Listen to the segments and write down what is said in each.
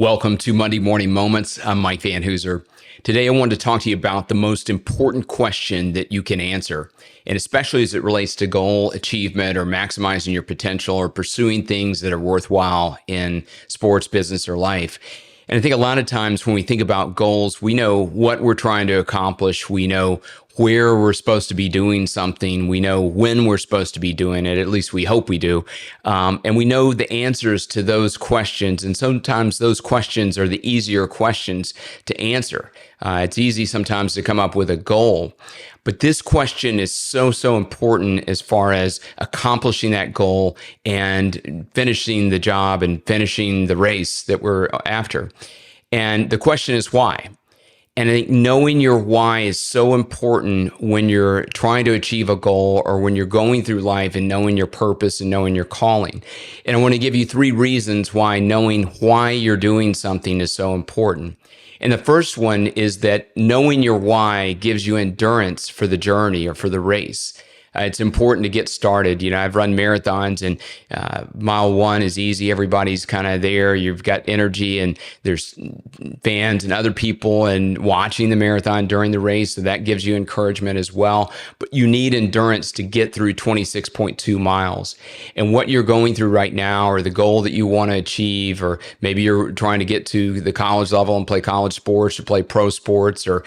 Welcome to Monday Morning Moments. I'm Mike Van Hooser. Today, I wanted to talk to you about the most important question that you can answer, and especially as it relates to goal achievement or maximizing your potential or pursuing things that are worthwhile in sports, business, or life. And I think a lot of times when we think about goals, we know what we're trying to accomplish. We know where we're supposed to be doing something. We know when we're supposed to be doing it. At least we hope we do. And we know the answers to those questions. And sometimes those questions are the easier questions to answer. It's easy sometimes to come up with a goal. But this question is so important as far as accomplishing that goal and finishing the job and finishing the race that we're after. And the question is why? And I think knowing your why is so important when you're trying to achieve a goal or when you're going through life and knowing your purpose and knowing your calling. And I want to give you 3 reasons why knowing why you're doing something is so important. And the first one is that knowing your why gives you endurance for the journey or for the race. It's important to get started. I've run marathons and mile 1 is easy. Everybody's kind of there. You've got energy and there's fans and other people and watching the marathon during the race. So that gives you encouragement as well. But you need endurance to get through 26.2 miles. And what you're going through right now or the goal that you want to achieve, or maybe you're trying to get to the college level and play college sports or play pro sports, or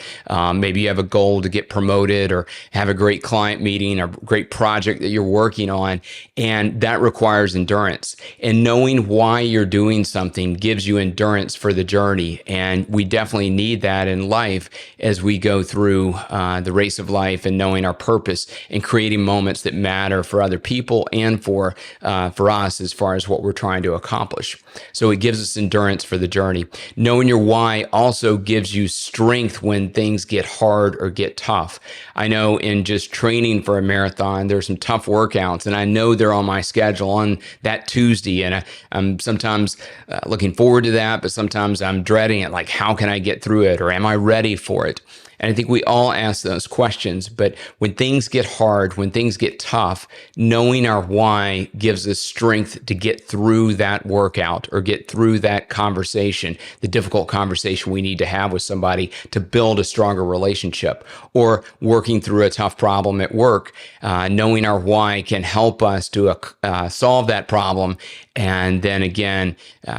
maybe you have a goal to get promoted or have a great client meeting or great project that you're working on, and that requires endurance. And knowing why you're doing something gives you endurance for the journey, and we definitely need that in life as we go through the race of life and knowing our purpose and creating moments that matter for other people and for us as far as what we're trying to accomplish. So it gives us endurance for the journey. Knowing your why also gives you strength when things get hard or get tough. I know in just training for a marathon, there's some tough workouts, and I know they're on my schedule on that Tuesday, and I'm sometimes looking forward to that, but sometimes I'm dreading it, like, how can I get through it, or am I ready for it? And I think we all ask those questions, but when things get hard, when things get tough, knowing our why gives us strength to get through that workout or get through that conversation, the difficult conversation we need to have with somebody to build a stronger relationship, or working through a tough problem at work. Knowing our why can help us to solve that problem and then again,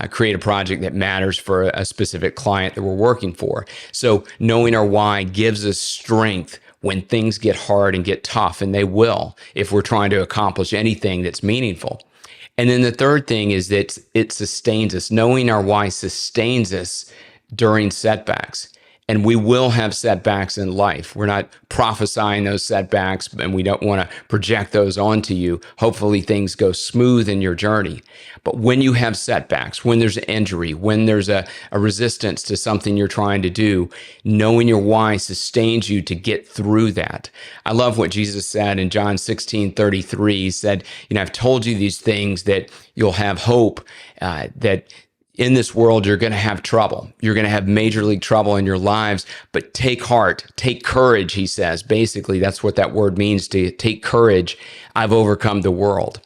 create a project that matters for a specific client that we're working for. So knowing our why gives us strength when things get hard and get tough, and they will if we're trying to accomplish anything that's meaningful. And then the third thing is that it sustains us. Knowing our why sustains us during setbacks. And we will have setbacks in life. We're not prophesying those setbacks, and we don't want to project those onto you. Hopefully things go smooth in your journey. But when you have setbacks, when there's an injury, when there's a resistance to something you're trying to do, knowing your why sustains you to get through that. I love what Jesus said in John 16:33. He said, I've told you these things that you'll have hope, that in this world, you're going to have trouble. You're going to have major league trouble in your lives, but take heart, take courage, he says. Basically, that's what that word means, to take courage. I've overcome the world.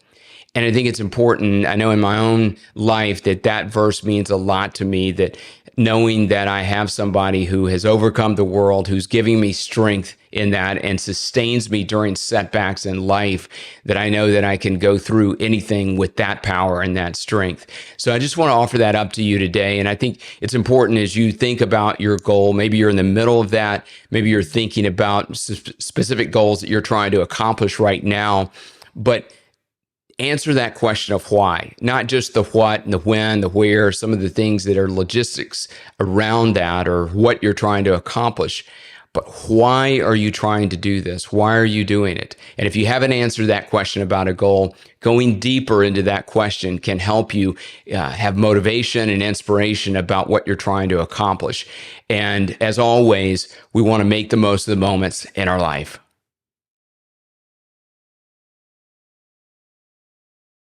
And I think it's important. I know in my own life that verse means a lot to me, that knowing that I have somebody who has overcome the world, who's giving me strength in that and sustains me during setbacks in life, that I know that I can go through anything with that power and that strength. So I just want to offer that up to you today. And I think it's important as you think about your goal. Maybe you're in the middle of that. Maybe you're thinking about specific goals that you're trying to accomplish right now. But answer that question of why, not just the what and the when, the where, some of the things that are logistics around that or what you're trying to accomplish. But why are you trying to do this? Why are you doing it? And if you haven't answered that question about a goal, going deeper into that question can help you have motivation and inspiration about what you're trying to accomplish. And as always, we want to make the most of the moments in our life.